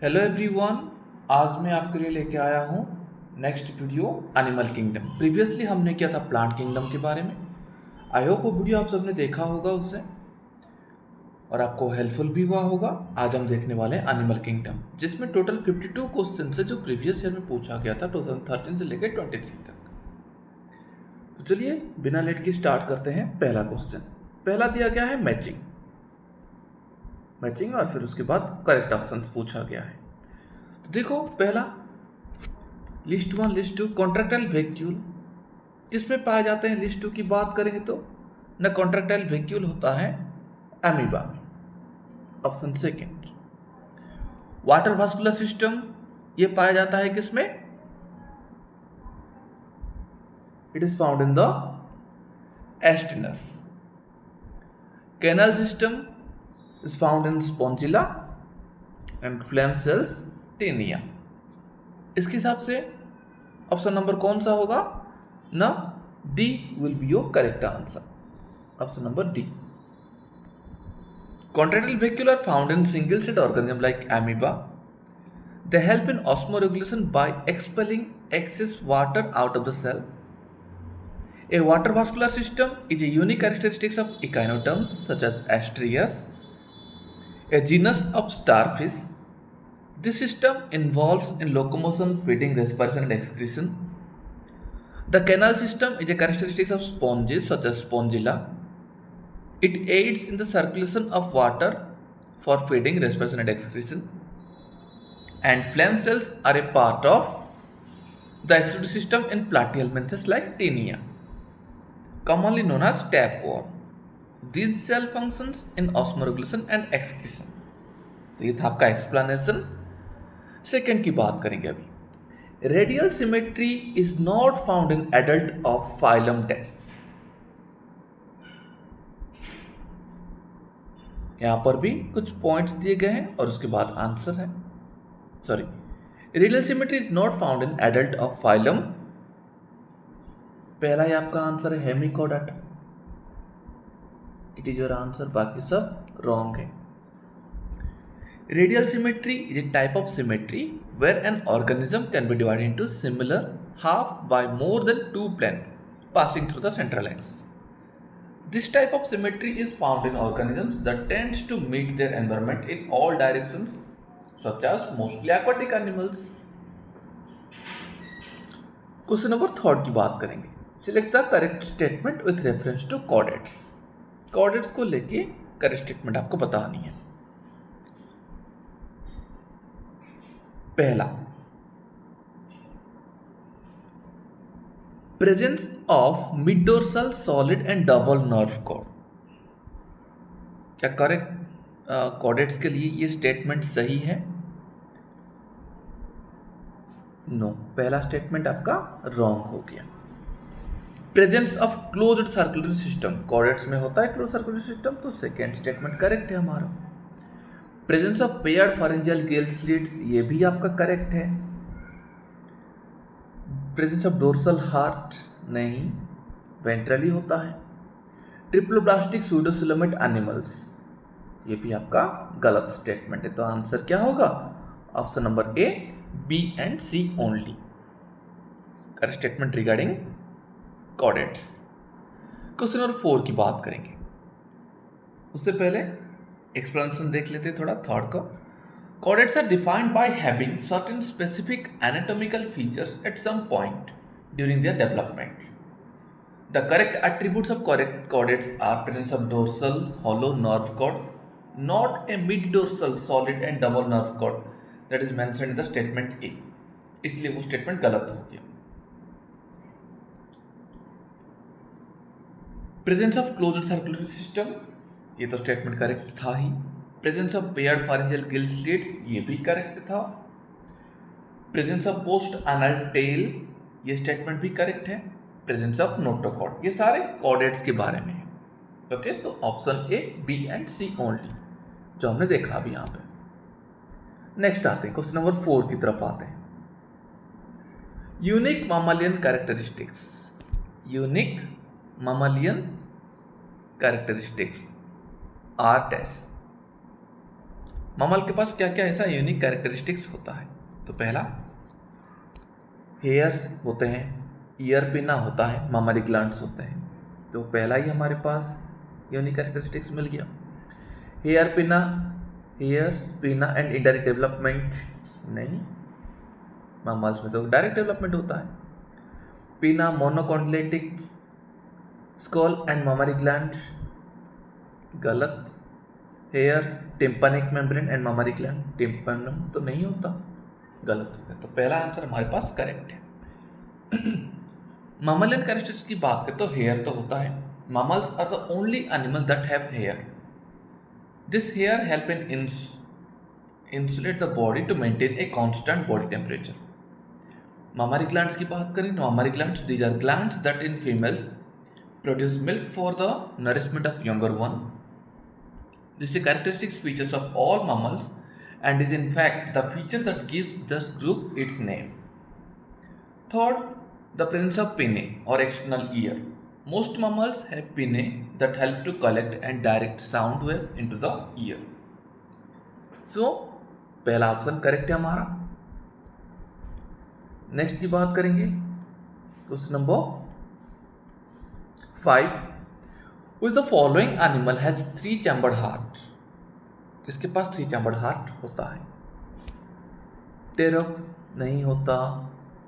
Hello everyone. आज मैं आपके लिए लेके आया हूँ next video animal kingdom. Previously हमने किया था प्लांट किंगडम के बारे में। आई होप वो वीडियो आप सबने देखा होगा उसे और आपको हेल्पफुल भी हुआ होगा। आज हम देखने वाले हैं एनिमल किंगडम, जिसमें टोटल 52 क्वेश्चन है जो प्रीवियस ईयर में पूछा गया था 2013 से लेकर 23 तक। तो चलिए बिना लेट के स्टार्ट करते हैं। पहला क्वेश्चन पहला दिया गया है मैचिंग और फिर उसके बाद करेक्ट ऑप्शंस पूछा गया है। तो देखो पहला list one list two contractile vacuole किसमें पाए जाते हैं। लिस्ट टू की बात करेंगे तो न कॉन्ट्रैक्टाइल वैक्यूल होता है अमीबा में। Option second water vascular system ये पाया जाता है किसमें। It is found in the एस्टिनस। Canal system is found in Spongilla and flame cells Taenia. इसके हिसाब से ऑप्शन नंबर कौन सा होगा ना, D will be your correct answer. Option number D. Contractile vacuole are found in single-celled organisms like amoeba. They help in osmoregulation by expelling excess water out of the cell. A water vascular system is a unique characteristic of echinoderms such as Astreus, a genus of starfish. This system involves in locomotion, feeding, respiration, and excretion. The canal system is a characteristic of sponges such as Spongilla. It aids in the circulation of water for feeding, respiration, and excretion. And phloem cells are a part of the excretory system in platyhelminthes like Taenia, commonly known as tapeworm. These cell functions in osmoregulation and excretion. तो ये था आपका explanation. Second की बात करेंगे अभी। Radial symmetry is not found in adult of phylum dash. यहां पर भी कुछ पॉइंट्स दिए गए हैं और उसके बाद आंसर है। Sorry, radial symmetry is not found in adult of phylum. पहला ही आपका आंसर है hemichordata. It is your answer, बाकी सब रॉन्ग है। Radial symmetry is a type of symmetry where an organism can be divided into similar half by more than two plane passing through the central axis. This type of symmetry is found in organisms that tends to meet their environment in all directions, such as mostly aquatic animals. Question number third की बात करेंगे। Select the correct statement with reference to chordates. Chordates को लेके correct statement आपको बतानी है। पहला, presence of mid-dorsal solid and double nerve cord। क्या करेक्ट कॉर्डेट्स के लिए ये स्टेटमेंट सही है? नो, पहला स्टेटमेंट आपका रॉन्ग हो गया। Presence of closed circular system, chordates में होता है क्लोज सर्कुलर सिस्टम, तो सेकेंड स्टेटमेंट करेक्ट है हमारा। Presence of paired pharyngeal gill slits, ये भी आपका करेक्ट है। प्रेजेंस ऑफ डोर्सल हार्ट, नहीं, वेंट्रली होता है। ट्रिप्लोब्लास्टिक सूडोसिलोमेट एनिमल्स, ये भी आपका गलत स्टेटमेंट है। तो आंसर क्या होगा? Option number A, B and C only correct statement regarding chordates. Question number 4 की बात करेंगे, उससे पहले एक्सप्लेनेशन देख लेते हैं थोड़ा थर्ड का। Chordates are defined by having certain specific anatomical features at some point during their development. The correct attributes of chordates are presence of dorsal hollow nerve cord, not a mid-dorsal solid and double nerve cord that is mentioned in the statement A. इसलिए वो statement गलत हो गया। Presence of closed circulatory system, ये तो statement correct था ही। Presence of paired pharyngeal gill slits, ये भी करेक्ट था। Presence of post anal tail, ये स्टेटमेंट भी करेक्ट है। प्रेजेंस ऑफ नोटोकॉर्ड, ये सारे कॉर्डेट्स के बारे में है। ओके, तो option A, B and C only जो हमने देखा अभी यहाँ पे। नेक्स्ट आते हैं, क्वेश्चन नंबर 4 की तरफ आते हैं। Unique mammalian characteristics, unique mammalian characteristics are test. Mammal के पास क्या क्या ऐसा यूनिक कैरेक्टरिस्टिक्स होता है? तो पहला, हेयर्स होते हैं, ईयर पिना होता है, ममरी ग्लैंड्स होते हैं। तो पहला ही हमारे पास यूनिक कैरेक्टरिस्टिक्स मिल गया। हेयर पिना, हेयर्स पिना एंड इनडायरेक्ट डेवलपमेंट नहीं, ममल्स में तो डायरेक्ट डेवलपमेंट होता है। Pinna monocondylic skull and mammary gland गलत। Hair tympanic membrane and mammary gland, tympanum तो नहीं होता, गलत हो गया। तो पहला आंसर हमारे पास करेक्ट है। ममलियन कैरेक्टरिस्टिक्स की बात करें तो हेयर तो होता है। Mammals are the only animal that have hair. This hair help in insulate the body to maintain a constant body temperature. Mammary glands की बात करें तो mammary glands, these are glands that in females produce milk for the nourishment of younger one. This is a characteristic features of all mammals and is in fact the feature that gives this group its name. Third, the presence of pinnae or external ear. Most mammals have pinnae that help to collect and direct sound waves into the ear. So पहला option correct है हमारा। Next की बात करेंगे, question number 5, which the following animal has 3 chambered heart? किसके पास 3 chambered heart होता है? टेरप्स नहीं होता,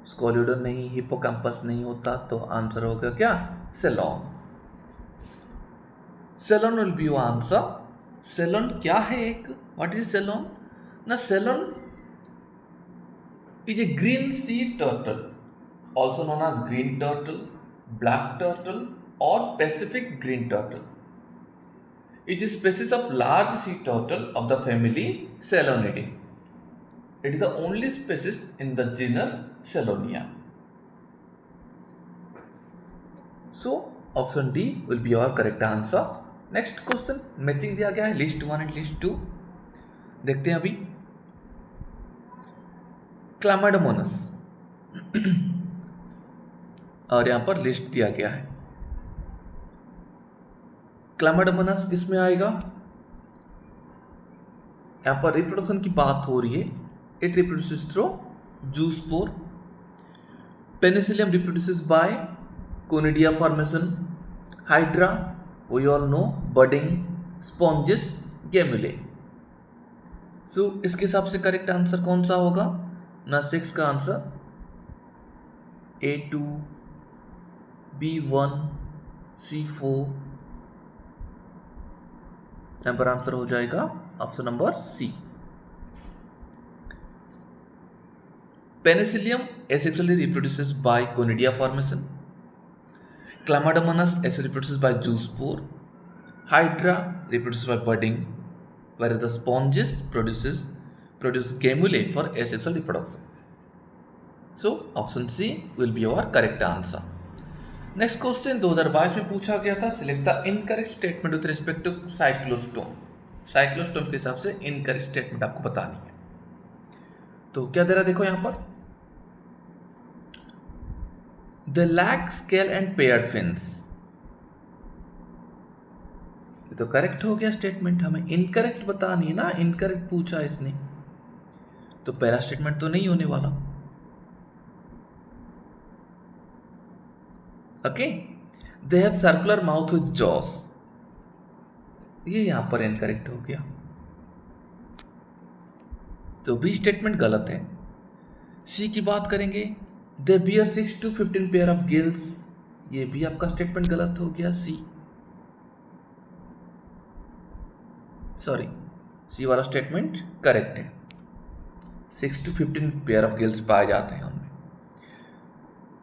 स्कोलिडन नहीं, हिप्पोकैम्पस नहीं होता, तो आंसर होगा क्या? Coelom. Coelom will be your answer. Coelom क्या है? एक what is coelom? Now, Ceylon is a green sea turtle, also known as green turtle, black turtle, or Pacific green turtle. It is a species of large sea turtle of the family Chelonidae. It is the only species in the genus Chelonia. So, option D will be your correct answer. Next question, matching दिया गया है list 1 and list 2। देखते हैं अभी। क्लामाइडोमोनस और यहां पर list दिया गया है। क्लामाइडोमोनस किस में आएगा? यहां पर रिप्रोडक्शन की बात हो रही है। It reproduces through zoospore. Penicillium reproduces by conidia formation. Hydra we all know, budding, sponges, gemmule. So इसके हिसाब से करेक्ट आंसर कौन सा होगा? ना 6 का आंसर A2, B1, C4, यहां पर आंसर हो जाएगा option number C। Penicillium asexually reproduces by conidia formation. Chlamydomonas asexually reproduces by zoospore. Hydra reproduces by budding, whereas the sponges produce gamulae for asexual reproduction. So option C will be your correct answer. Next question 2022 में पूछा गया था, select the incorrect statement with respect to cyclostome. Cyclostome के हिसाब से incorrect statement आपको बतानी है। तो क्या दे रहा देखो यहां पर, the lack scale and paired fins। ये तो करेक्ट हो गया स्टेटमेंट, हमें इनकरेक्ट बतानी है ना, इनकरेक्ट पूछा इसने, तो पहला स्टेटमेंट तो नहीं होने वाला। Okay, they have circular mouth with jaws, ये यहां पर इनकरेक्ट हो गया, तो बी स्टेटमेंट गलत है। सी की बात करेंगे, दे beer 6 to 15 pair of gills, ये भी आपका स्टेटमेंट गलत हो गया। सी वाला स्टेटमेंट करेक्ट है, 6 to 15 पेयर ऑफ गिल्स पाए जाते हैं उनमें।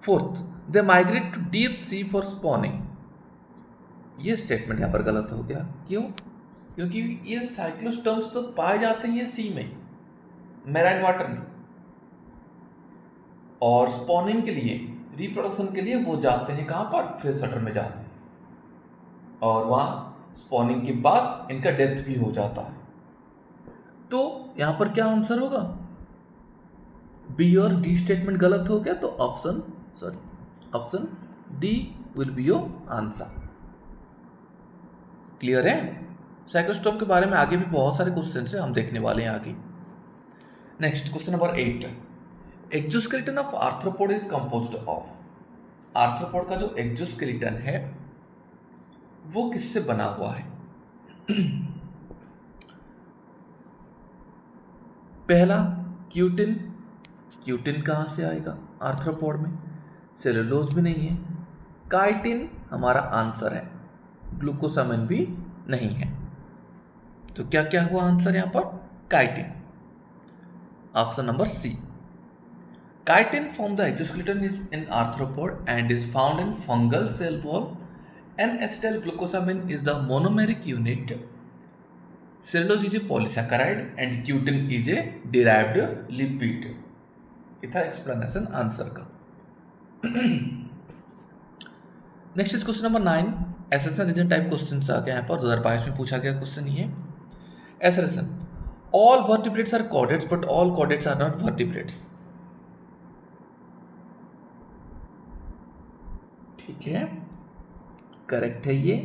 Fourth, they migrate to deep sea for spawning, ये स्टेटमेंट यहां पर गलत हो गया। क्यों? क्योंकि ये साइक्लोस्टर्म्स तो पाए जाते हैं सी में, मैराइन वाटर में, और स्पॉनिंग के लिए, रिप्रोडक्शन के लिए वो जाते हैं कहां पर? फ्रेश वाटर में जाते हैं, और वहां स्पॉनिंग के बाद इनका डेथ भी हो जाता है। तो यहां पर क्या आंसर होगा? बी और डी स्टेटमेंट गलत हो गया, तो option D will be your answer. Clear है? साइक्लोस्टोम के बारे में आगे भी बहुत सारे क्वेश्चन है, हम देखने वाले हैं आगे। Next question number 8, exoskeleton of arthropod is composed of. Arthropod का जो एक्सोस्केलेटन है वो किससे बना हुआ है? पहला क्यूटिन, क्यूटिन कहां से आएगा आर्थ्रोपोड में? सेलुलोज भी नहीं है। काइटिन हमारा आंसर है, ग्लूकोसामिन भी नहीं है। तो क्या क्या हुआ आंसर यहां पर? Chitin, option number C. Chitin from the exoskeleton is in arthropod and is found in fungal cell wall. N-acetylglucosamine is the monomeric unit. Cellulose is a polysaccharide and cutin is a derived lipid. ये था explanation answer का। Next is question number 9, assertion reason type question आ गया यहाँ पर 2022 में पूछा गया क्वेश्चन ये। Assertion, all vertebrates are chordates but all chordates are not vertebrates. ठीक है, करेक्ट है ये।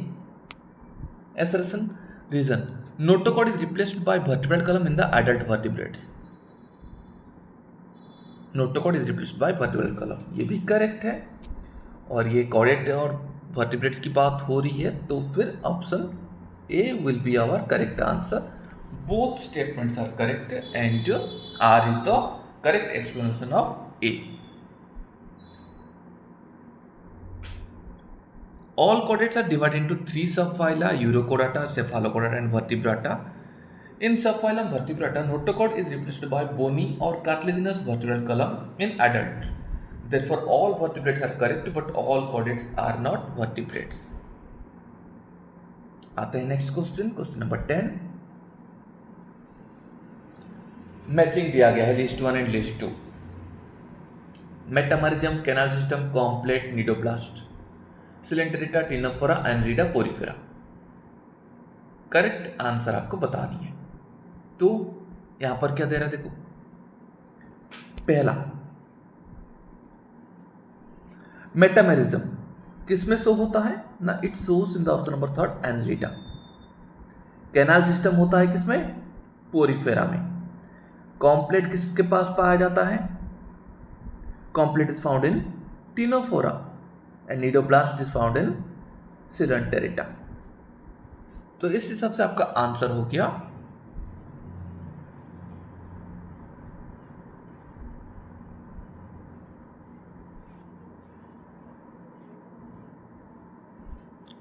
Assertion reason, notochord is replaced by vertebral column in the adult vertebrates. Notochord is replaced by vertebral column, ये भी correct है। और ये chordate और वर्टिब्रेट्स की बात हो रही है तो फिर option A will be our correct answer. Both statements are correct and R is the correct explanation of A. All chordates are divided into 3 subphyla: Urochordata, Cephalochordata, and Vertebrata. In subphylum Vertebrata, notochord is replaced by bony or cartilaginous vertebral column in adult. Therefore, all vertebrates are correct, but all chordates are not vertebrates. आते हैं next question, question number 10। Matching दिया गया है list 1 and list 2। Metamerism, canal system, comb plate, cnidoblast, Coelenterata, Ctenophora, Annelida, Porifera. Correct answer आपको बतानी है। तो यहां पर क्या दे रहा है देखो, पहला मेटामेरिज्म किसमें शो होता है ना, it shows in the option number 3 Annelida. Canal system होता है किसमें? पोरिफेरा में। कॉम्प्लेट किसके पास पाया जाता है? Complete is found in Ctenophora and nidoblast is found in Coelenterata। तो इस हिसाब से आपका आंसर हो गया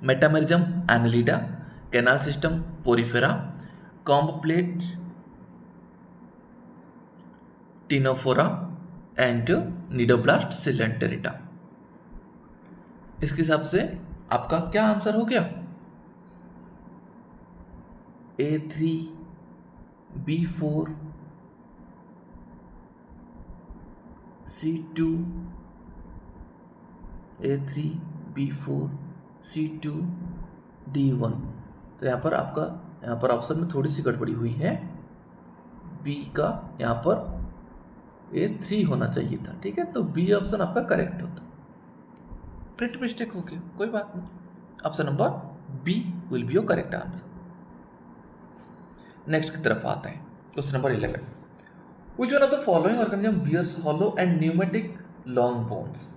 metamerism Annelida, canal system Porifera, comb plate Ctenophora and cnidoblast Coelenterata. इसके हिसाब से आपका क्या आंसर हो गया? A3, B4, C2, A3, B4, C2, D1। तो यहाँ पर आपका यहाँ पर ऑप्शन में थोड़ी सी गड़बड़ी हुई है, बी का यहाँ पर A3 होना चाहिए था। ठीक है, तो बी ऑप्शन आपका करेक्ट होता, प्रिंट मिस्टेक हो गई, कोई बात नहीं। Option number B will be your correct answer. Next की तरफ आता है question number 11। Which one of the following organism bears hollow and pneumatic long bones.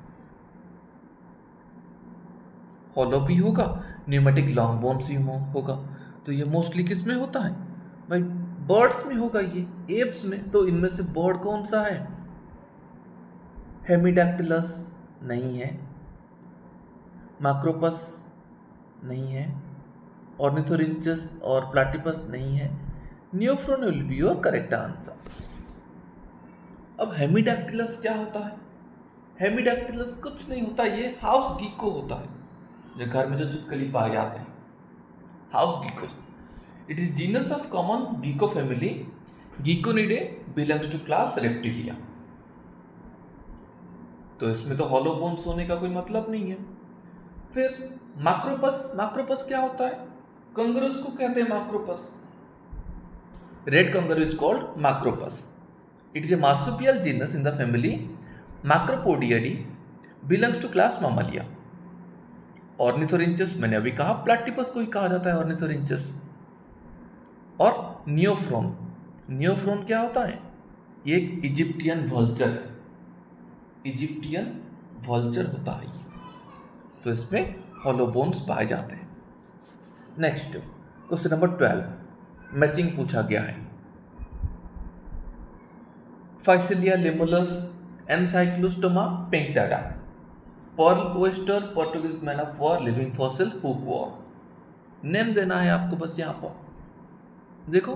Hollow भी होगा, न्यूमेटिक लॉन्ग बोन्स भी होगा। तो ये मोस्टली किस में होता है भाई? बर्ड्स में होगा, ये एप्स में। तो इनमें से बर्ड कौन सा है? हेमिडैक्टिलस नहीं है, माक्रोपस नहीं है, ऑर्निथोरिंचस और प्लाटिपस नहीं है। Neophron will be your correct answer. अब हेमिडैक्टिलस क्या होता है? हेमिडैक्टिलस कुछ नहीं होता, ये हाउस गीको होता है, जो घर में जो छिपकली पाए जाते हैं, house geckos. It is genus of common gecko family. Gekkonidae belongs to class Reptilia. तो इसमें तो हॉलो बोन्स होने का कोई मतलब नहीं है। फिर माक्रोपस, माक्रोपस क्या होता है? कंगरूस को कहते हैं Macropus. Red kangaroo is called Macropus. It is a marsupial genus in the family Macropodidae, belongs to class Mammalia. Ornithorhynchus मैंने अभी कहा, प्लैटिपस को ही कहा जाता है ऑर्निथोरिंचस। और नियोफ्रोन। नियोफ्रोन क्या होता है? ये एक इजिप्टियन वल्चर है, इजिप्टियन वल्चर होता है, तो इसमें हॉलो बोन्स पाए जाते हैं। नेक्स्ट क्वेश्चन नंबर 12, मैचिंग पूछा गया है। Physalia Limulus, Ancylostoma Pinctada, pearl oyster, Portuguese man of war living fossil, hookworm. Name देना है आपको बस यहां पर। देखो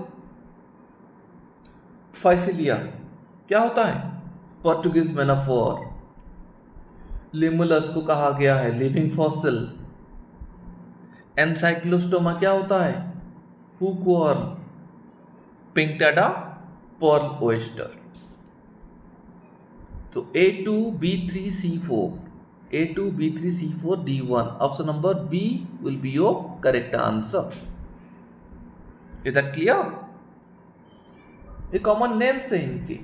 फाइसिलिया क्या होता है? पोर्टुगीज मैनाफोर। लिमुलस को कहा गया है लिविंग फॉसिल। एनसाइक्लोस्टोमा क्या होता है? हुकवॉर्म। पिंक्टाटा पर्ल ओएस्टर। तो A2B3C4, A2B3C4 D1, option number B will be your correct answer. Is that clear? ये कॉमन नेम्स है इनके।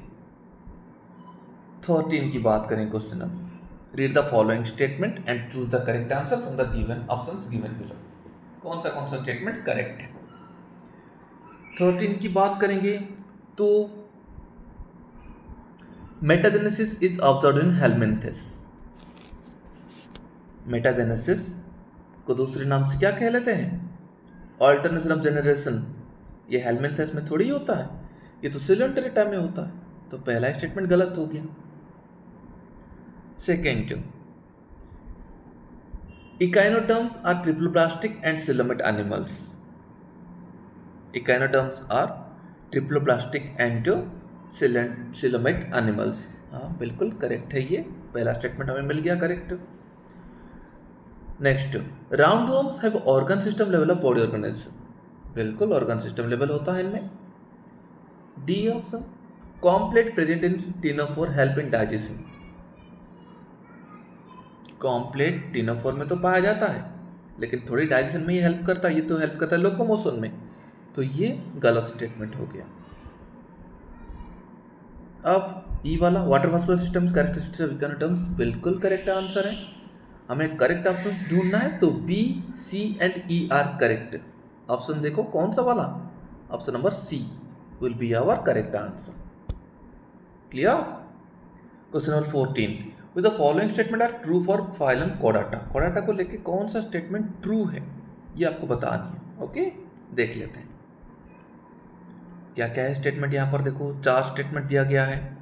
13 की बात करें क्वेश्चन अब। Read the following statement and choose the correct answer from the given options given below. कौन सा statement correct है? 13 की बात करेंगे तो metagenesis is observed in helminthes. Metagenesis को दूसरे नाम से क्या कह लेते हैं? Alternation of generation. ये हेलमिंथेस में थोड़ी होता है, ये तो सिलेंटेरेटा में होता है, तो पहला स्टेटमेंट गलत हो गया। Second, echinoderms are triploblastic and coelomate animals. Echinoderms are triploblastic and coelomate animals. हाँ बिल्कुल करेक्ट है, ये पहला स्टेटमेंट हमें मिल गया correct. Next, roundworms have organ system level of body organisation. बिल्कुल ऑर्गन सिस्टम लेवल होता है इनमें। D option, comb plate present in ctenophore help in digestion. Comb plate ctenophore में तो पाया जाता है, लेकिन थोड़ी डाइजेशन में ये हेल्प करता है, ये तो हेल्प करता है लोकोमोशन में, तो ये गलत स्टेटमेंट हो गया। अब ई वाला, water vascular systems characteristics of echinoderms, बिल्कुल करेक्ट आंसर है। हमें करेक्ट ऑप्शंस ढूंढना है तो B, C and E are correct. Option देखो कौन सा वाला? Option number C will be our correct answer. Clear? Question number 14, with the following statement are true for phylum कोडाटा। कोडाटा को लेके कौन सा स्टेटमेंट ट्रू है ये आपको बतानी है। ओके, देख लेते हैं क्या क्या है स्टेटमेंट। यहां पर देखो 4 स्टेटमेंट दिया गया है।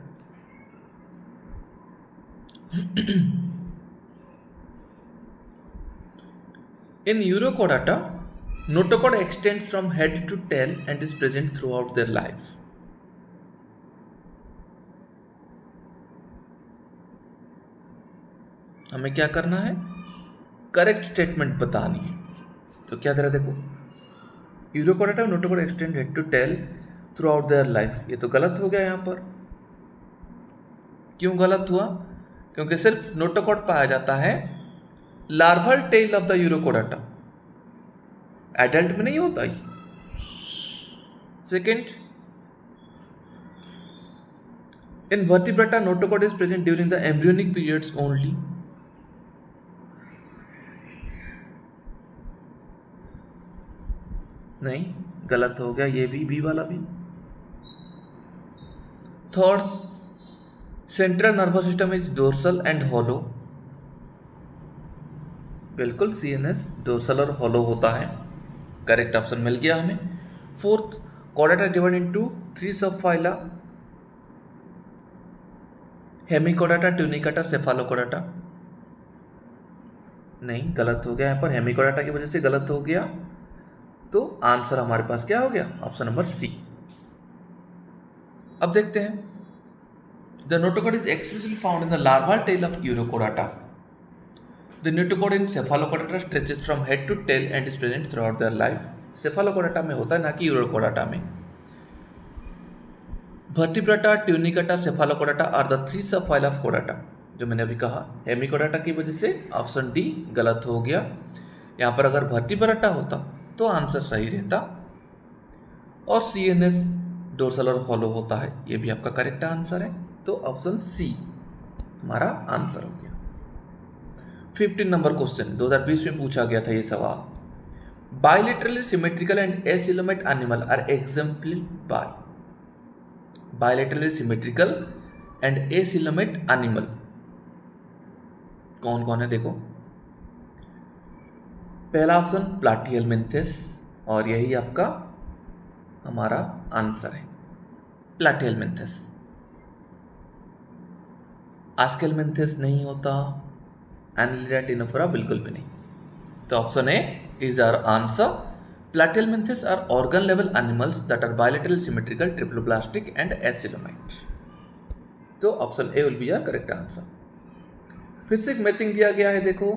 In Urochordata, notochord extends from head to tail and is present throughout their life. हमें क्या करना है? करेक्ट स्टेटमेंट बतानी है। तो क्या दे रहा है देखो, Urochordata notochord extend head to tail throughout their life. ये तो गलत हो गया यहाँ पर। क्यों गलत हुआ? क्योंकि सिर्फ नोटोकॉर्ड पाया जाता है larval tail of the Urochordata, adult में नहीं होता ही। Second, in Vertebrata notochord is present during the embryonic periods only. नहीं, गलत हो गया ये भी, बी वाला भी। Third, central nervous system is dorsal and hollow. बिल्कुल सीएनएस डोर्सल और हॉलो होता है, करेक्ट ऑप्शन मिल गया हमें। फोर्थ, कोडाटा डिवाइड इनटू 3 सब फाइला, हेमिकोडाटा, ट्यूनिकाटा, सेफालोकोडाटा। नहीं, गलत हो गया यहाँ पर, हेमिकोडाटा की वजह से गलत हो गया, तो आंसर हमारे पास क्या हो गया? Option number C. अब देखते हैं, the notochord is exclusively found in the larval tail of Urochordata. The notochord in cephalochordata stretches from head to tail and is present throughout their life. cephalochordata में होता है, ना कि यूरोकोडाटा में। vertebrata, tunicata, cephalochordata are the 3 subphyla of chordata, जो मैंने अभी कहा। हेमिकोडाटा की वजह से ऑप्शन डी गलत हो गया। यहाँ पर अगर vertebrata होता तो आंसर सही रहता, और सीएनएस डोर्सल और हॉलो होता है, ये भी आपका करेक्ट आंसर है। तो ऑप्शन सी हमारा आंसर हो गया। 15 नंबर क्वेश्चन 2020 में पूछा गया था ये सवाल। Bilaterally symmetrical and acoelomate animal are exemplified by bilaterally symmetrical and acoelomate animal कौन कौन है देखो। पहला ऑप्शन प्लाटिहेलमिन्थेस, और यही आपका हमारा आंसर है, प्लाटिहेलमिन्थेस। आस्केलमिन्थेस नहीं होता, एनिलिडा टिनोफोरा बिल्कुल भी नहीं। तो option A is our answer. Platyhelminthes are organ level animals that are bilateral symmetrical, triploblastic and acoelomate. तो option A will be our correct answer. फिर से एक मैचिंग दिया गया है देखो,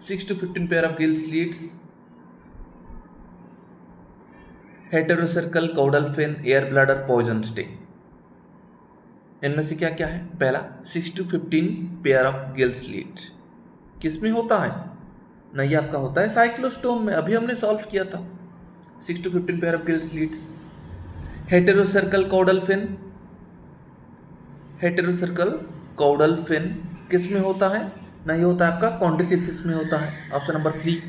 6 to 15 pair of gill slits, heterocercal caudal fin, air bladder, poison sting. इनमें से क्या क्या है? पहला 6 to 15 pair of gill slit किस में होता है? नहीं, आपका होता है साइक्लोस्टोम में, अभी हमने सॉल्व किया था। 6 to 15 pair of gill slits. Heterocercal caudal fin, heterocercal caudal fin किस में होता है? नहीं होता है, आपका कॉन्ड्रिचिथिस में होता है, ऑप्शन नंबर 3।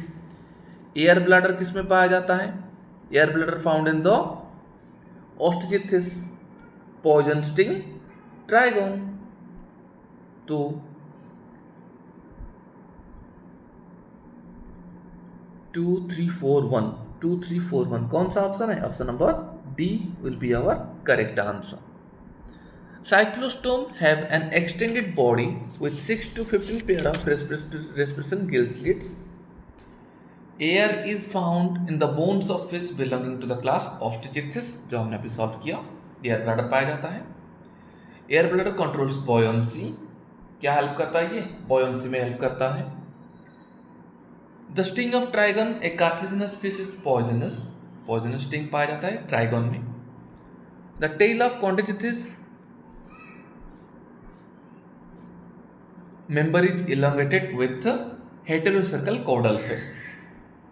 एयर ब्लैडर किस में पाया जाता है? Air bladder found in the Osteichthyes, poison sting, Trygon. तो 2 3 4 1 2 3 4 1 कौन सा ऑप्शन है? Option number D will be our correct answer. Cyclostome have an extended body with 6 to 15 pair of respiration gill slits. Air is found in the bones of fish belonging to the class Osteichthyes, जो हमने अभी solve किया। Air bladder पाया जाता है। Air bladder controls buoyancy, क्या help करता है? ये बॉयंसी में हेल्प करता है। The sting of Trygon, a cartilaginous fish, is poisonous, poisonous sting पाया जाता है ट्राइगन में। The tail of Chondrichthyes member is elongated with heterocircle caudal fin.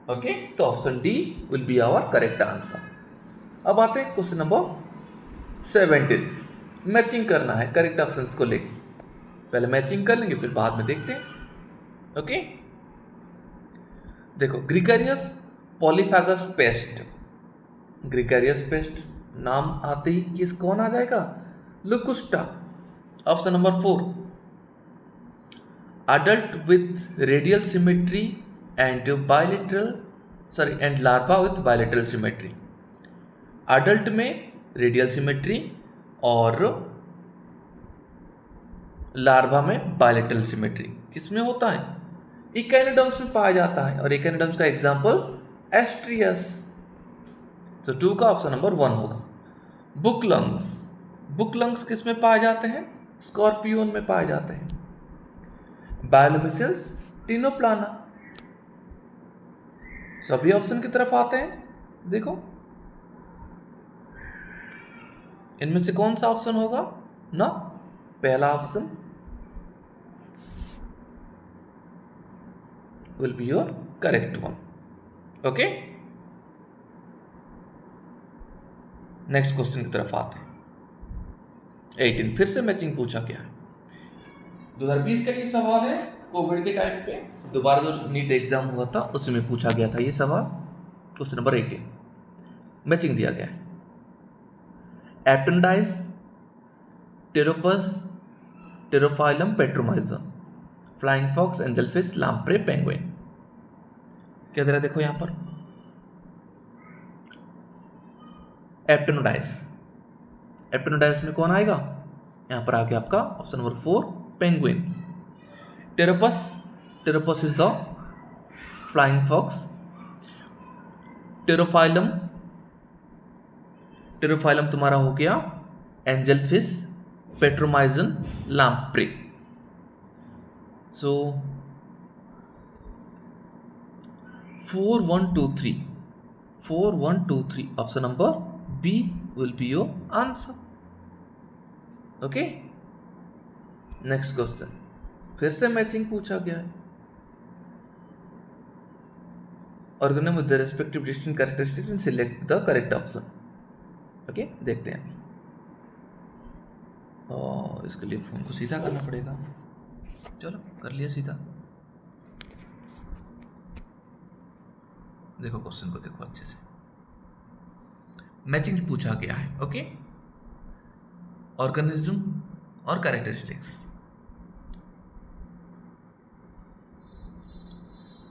Okay, तो option D will be our correct answer. अब आते हैं question number 17। Matching करना है करेक्ट ऑप्शंस को लेके, पहले मैचिंग कर लेंगे फिर बाद में देखते हैं। ओके, देखो gregarious polyphagous paste, gregarious paste नाम आते ही किस कौन आ जाएगा? लुकुस्टा, option number 4। Adult with radial symmetry and larva with bilateral symmetry। adult में radial symmetry और larva में bilateral symmetry किस में होता है? Echinoderms में पाया जाता है, और Echinoderms का एग्जाम्पल एस्ट्रियस। तो 2 का ऑप्शन नंबर 1 होगा। बुक लंग्स, बुक लंग्स किस में पाए जाते हैं? स्कॉर्पियन में पाए जाते हैं। बायोलुमिसेंस टिनोप्लाना। सभी ऑप्शन की तरफ आते हैं, देखो इनमें से कौन सा ऑप्शन होगा ना? पहला option will be your correct one. Okay, next question की तरफ आते हैं। 18 फिर से मैचिंग पूछा गया है। 2020 का ये सवाल है, कोविड के टाइम पे दोबारा जो नीट एग्जाम हुआ था उसमें पूछा गया था ये सवाल। क्वेश्चन नंबर 18 मैचिंग दिया गया है। Aptenodytes, Pteropus, Pterophyllum Petromyzon, flying fox, angelfish, lamprey, penguin. क्या दे रहा है देखो यहां पर? एप्टेनोडाइस, एप्टेनोडाइस में कौन आएगा? यहां पर आ गया आपका option number 4 penguin. Pteropus, Pteropus is the flying fox. Pterophyllum, Pterophyllum तुम्हारा हो गया angel fish, Petromyzon, lamprey. So 4 1 2 3 4 1 2 3 option number B will be your answer. Okay, next question फिर से मैचिंग पूछा गया है। Organism with the respective distinct characteristics and select the correct option. Okay, देखते हैं। और इसके लिए फोन को सीधा करना पड़ेगा। चलो कर लिया सीधा। देखो क्वेश्चन को देखो अच्छे से, मैचिंग पूछा गया है। ओके, ऑर्गेनिज्म और कैरेक्टरिस्टिक्स।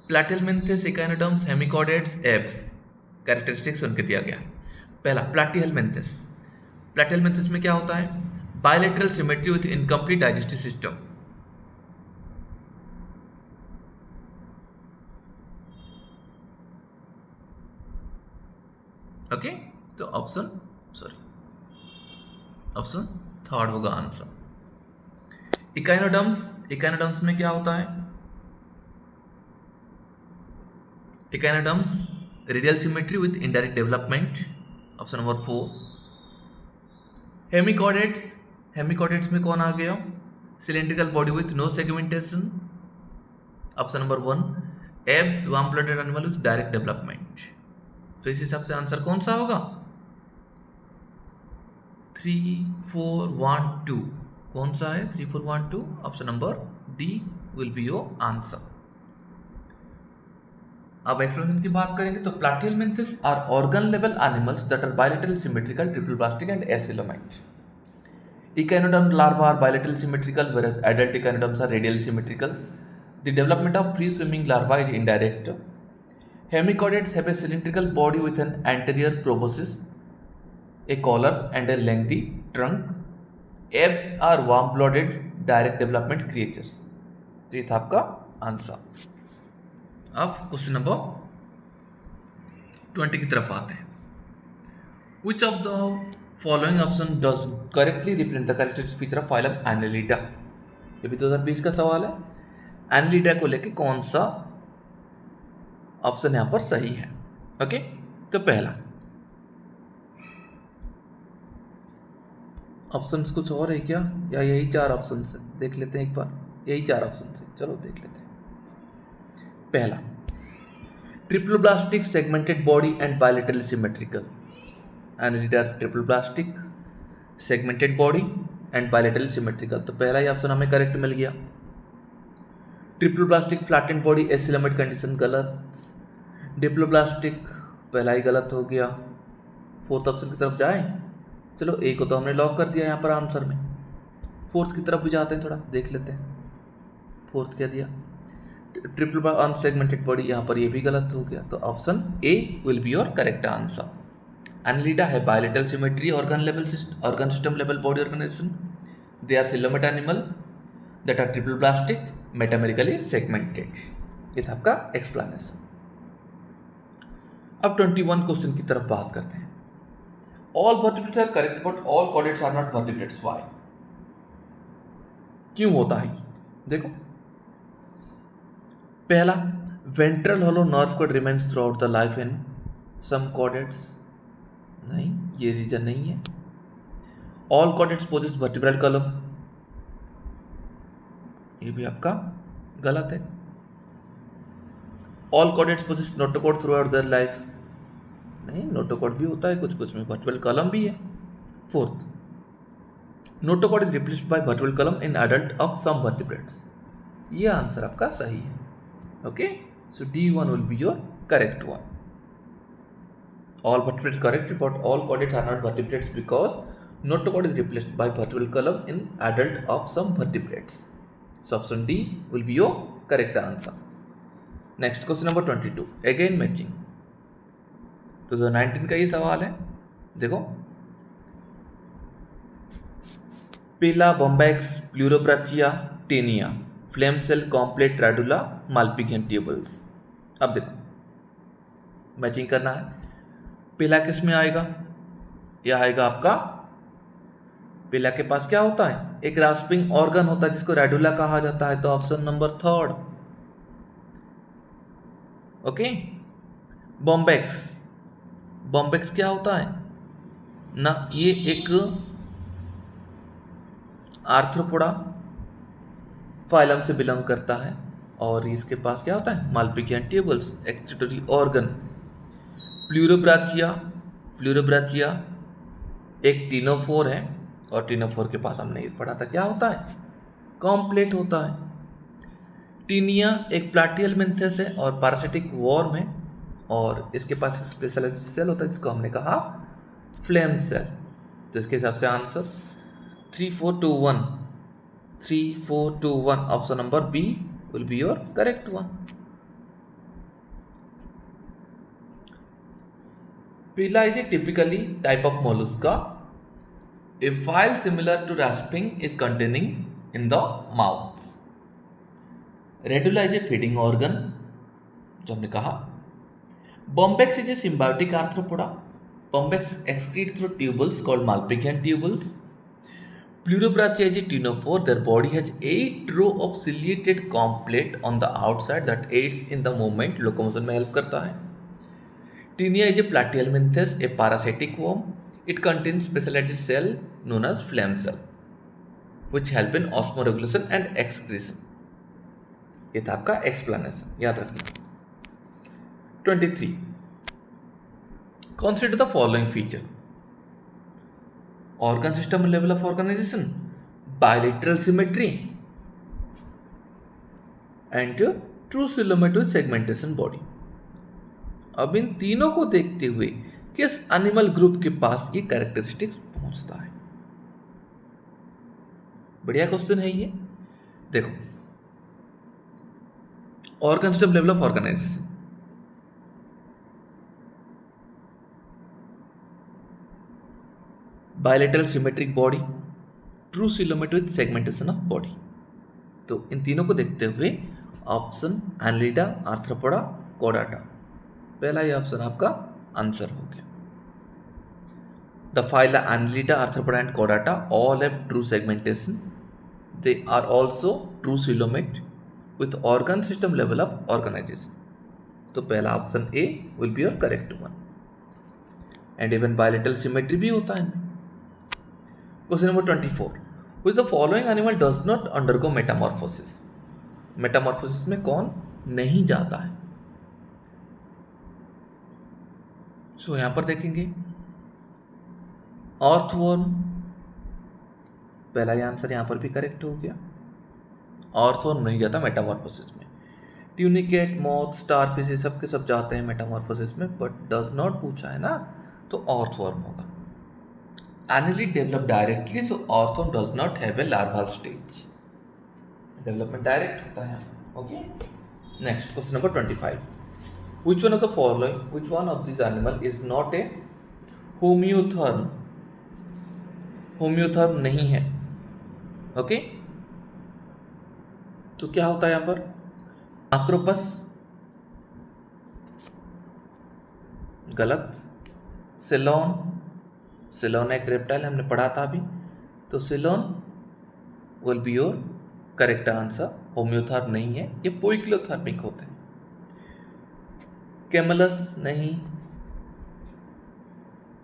प्लैटिहेल्मिन्थेस, इकाइनोडर्म्स, हेमिकॉर्डेट्स, एब्स, कैरेक्टरिस्टिक्स उनके दिया गया है। पहला प्लैटिहेल्मिन्थेस। प्लैटिहेल्मिन्थेस में क्या होता है? Bilateral symmetry with incomplete digestive system. Okay, तो ऑप्शन थर्ड होगा आंसर। इकाइनोडर्म्स में क्या होता है? Echinoderms radial symmetry with indirect development, option number 4। Hemichordates में कौन आ गया? Cylindrical body with no segmentation, option number 1। Aves warm blooded animal with direct development. तो इस हिसाब से आंसर कौन सा होगा? 3, 4, 1, 2। कौन सा है 3, 4, 1, 2? Option number D will be your answer. अब एक्सप्लेनेशन की बात करेंगे तो Platyhelminthes are organ level animals that are bilateral symmetrical, triploblastic and acoelomate. Echinoderm larvae are bilaterally symmetrical, whereas adult echinoderms are radially symmetrical. The development of free swimming larvae is indirect. Hemichordates have a cylindrical body with an anterior proboscis, a collar, and a lengthy trunk. Apes are warm-blooded, direct development creatures. तो ये था आपका answer. अब question number 20 की तरफ आते हैं। Which of the following option does correctly represent the characteristic feature of phylum Annelida? ये भी 2020 का सवाल है। Annelida को लेके कौन सा ऑप्शन यहाँ पर सही है? ओके, तो पहला ऑप्शंस कुछ और है क्या, या यही 4 ऑप्शन है? देख लेते हैं एक बार, यही 4 ऑप्शन है, चलो देख लेते हैं। पहला, triploblastic, segmented body and bilaterally symmetrical. Annelida triploblastic, segmented body and bilaterally symmetrical. तो पहला ही ऑप्शन हमें करेक्ट मिल गया। Triploblastic, flattened body, acoelomate condition गलत। डिप्लो ब्लास्टिक पहला ही गलत हो गया। फोर्थ ऑप्शन की तरफ जाए, चलो ए को तो हमने लॉक कर दिया यहाँ पर आंसर में। फोर्थ की तरफ भी जाते हैं, थोड़ा देख लेते हैं फोर्थ क्या दिया। ट्रिपल अनसेगमेंटेड बॉडी, यहाँ पर ये भी गलत हो गया। तो option A will be your correct answer. Annelida है bilateral symmetry, organ system level body organization. They are coelomate animal that are triple plastic, metamerically segmented. ये था आपका explanation। अब 21 क्वेश्चन की तरफ बात करते हैं। All vertebrates are correct, but all chordates are not vertebrates. Why? क्यों होता है? देखो, पहला, ventral hollow nerve cord remains throughout the life in some chordates. नहीं, ये रीजन नहीं है। All chordates possess vertebral column, ये भी आपका गलत है। All chordates possess notochord throughout their life, नहीं, नोटोकॉर्ड भी होता है कुछ में, वर्टिब्रल कॉलम भी है। Fourth, notochord is replaced by vertebral column in adult of some vertebrates. ये आंसर आपका सही है। Okay, so D1 will be your correct one. All vertebrates correct, but all chordates are not vertebrates because notochord is replaced by vertebral column in adult of some vertebrates. So option D will be your correct answer. Next question number 22. Again matching. 2019 का ये सवाल है, देखो। Pila, bombax, pleurobrachia, tinea, flame cell, complete radula, Malpighian tubules. अब देखो matching करना है। पीला किस में आएगा? यह आएगा आपका, पीला के पास क्या होता है? एक रास्पिंग ऑर्गन होता है जिसको रेडुला कहा जाता है। तो ऑप्शन नंबर 3। ओके, बॉम्बेक्स क्या होता है ना? ये एक आर्थ्रोपोडा फाइलम से बिलोंग करता है और इसके पास क्या होता है? Malpighian tubules, excretory organ. Pleurobrachia एक टीनोफोर है और टीनोफोर के पास हमने पढ़ा था क्या होता है? कॉम्प्लेट होता है। टीनिया एक प्लैटिहेल्मिन्थेस है और पैरासिटिक वॉर्म है और इसके पास एक स्पेशलाइज्ड सेल होता है जिसको हमने कहा फ्लेम सेल। तो इसके हिसाब से answer 3421 3421 option number B will be your correct one. Pila is a typically type of mollusca. A file similar to rasping is containing in the mouth. Radula is a feeding organ, जो हमने कहा. Bombex is a symbiotic arthropoda. Bombex excrete through tubules called Malpighian tubules. Pleurobrachia is a ctenophore. Their body has 8 row of ciliated comb plate on the outside that aids in the movement. Locomotion में help करता है. Tinea is a platyhelminthes, a parasitic worm. It contains specialized cell known as phlegm cell, which help in osmoregulation and excretion. ये था आपका explanation, याद रखना. 23. Consider the following feature. Organ system level of organization, bilateral symmetry, and true coelomet with segmentation body. अब इन तीनों को देखते हुए किस एनिमल ग्रुप के पास ये कैरेक्टरिस्टिक्स पहुंचता है? बढ़िया क्वेश्चन है ये. देखो, organ system level of organization, bilateral symmetric body, true coelomate with segmentation of body. तो इन तीनों को देखते हुए ऑप्शन एनलिडा, आर्थ्रोपोडा, कोडाटा, पहला ही ऑप्शन आपका आंसर हो गया. The phyla Annelida, Arthropoda and Chordata all have true segmentation. They are also true coelomate with organ system level of organization. तो पहला option A will be your correct one. And even bilateral symmetry भी होता है. Question number 24. Which the following animal does not undergo metamorphosis? Metamorphosis में कौन नहीं जाता है? सो यहां पर देखेंगे ऑर्थवर्म, पहला ही आंसर यहां पर भी करेक्ट हो गया. ऑर्थवर्म नहीं जाता मेटामॉर्फोसिस में. ट्यूनिकेट, मॉथ, स्टारफिश ये सब के सब जाते हैं मेटामॉर्फोसिस में, बट डज नॉट पूछा है ना, तो ऑर्थवर्म होगा. Annelid develop directly, so earthworm does not have a larval stage. Development direct होता है. Okay, next question number 25. Which one of the following, which one of these animal is not a homeotherm? होम्योथर्म नहीं है. Okay, तो क्या होता है यहां पर? आक्रोपस गलत. सिलोन, सिलोन एक रेप्टाइल हमने पढ़ा था अभी, तो Ceylon will be your correct answer. होम्योथर्म नहीं है, ये पोइक्लोथर्मिक होते हैं. कैमलस नहीं,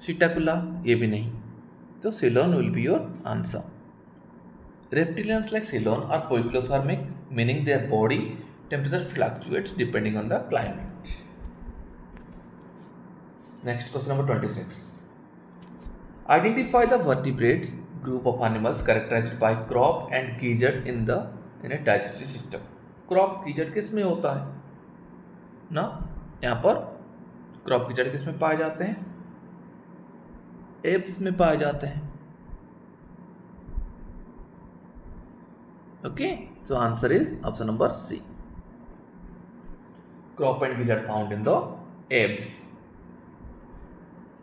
सिटाकुला ये भी नहीं, तो Ceylon will be your answer. Reptilians like Ceylon are poikilothermic, meaning their body temperature fluctuates depending on the climate. Next question number 26. Identify the vertebrates group of animals characterized by crop and gizzard in a digestive system. Crop gizzard किस में होता है ना? यहाँ पर crop gizzard किस में पाए जाते हैं? एप्स में पाए जाते हैं. Okay, so answer is option number C. Crop and gizzard found in the aves.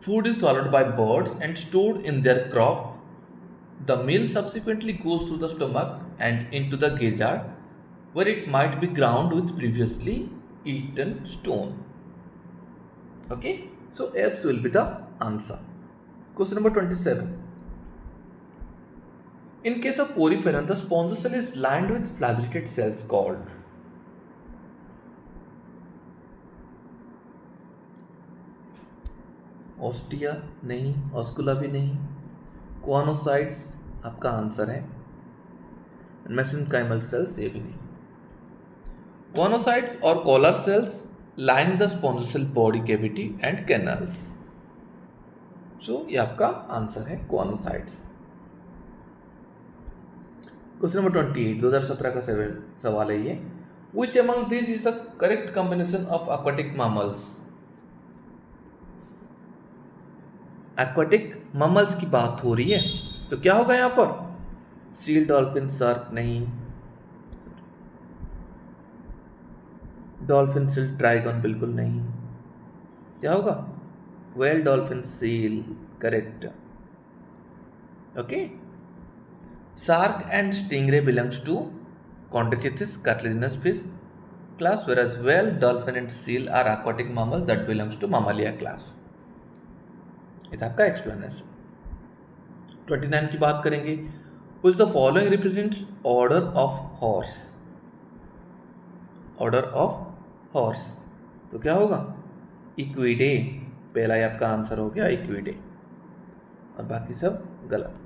Food is swallowed by birds and stored in their crop. The meal subsequently goes through the stomach and into the gizzard, where it might be ground with previously eaten stone. Okay, so apes will be the answer. Question number 27. In case of poriferan, the spongy cell is lined with flagellated cells called ostia नहीं, ऑस्कुला भी नहीं, क्वानोसाइट्स आपका answer है. Mesenchymal sales ये भी नहीं. Choanocytes और collar cells line the spongical body cavity and canals. So ये आपका आंसर है क्वानोसाइट्स. क्वेश्चन नंबर 28, 2017 का सवाल है ये. Which among these is the correct combination of aquatic mammals? Aquatic mammals की बात हो रही है, तो क्या होगा यहाँ पर? सील, डॉल्फिन, शार्क नहीं, डॉल्फिन, सील, ट्राइगन बिल्कुल नहीं, क्या होगा? Well, dolphin, seal, correct. Okay. Shark and stingray belongs to Chondrichthyes cartilaginous fish class, whereas whale, dolphin and seal are aquatic mammals that belongs to Mammalia class. ये था आपका explanation. 29 की बात करेंगे. Which the following represents order of horse? Order of horse. तो क्या होगा? Equidae. पहला ही आपका आंसर हो गया Equidae, और बाकी सब गलत.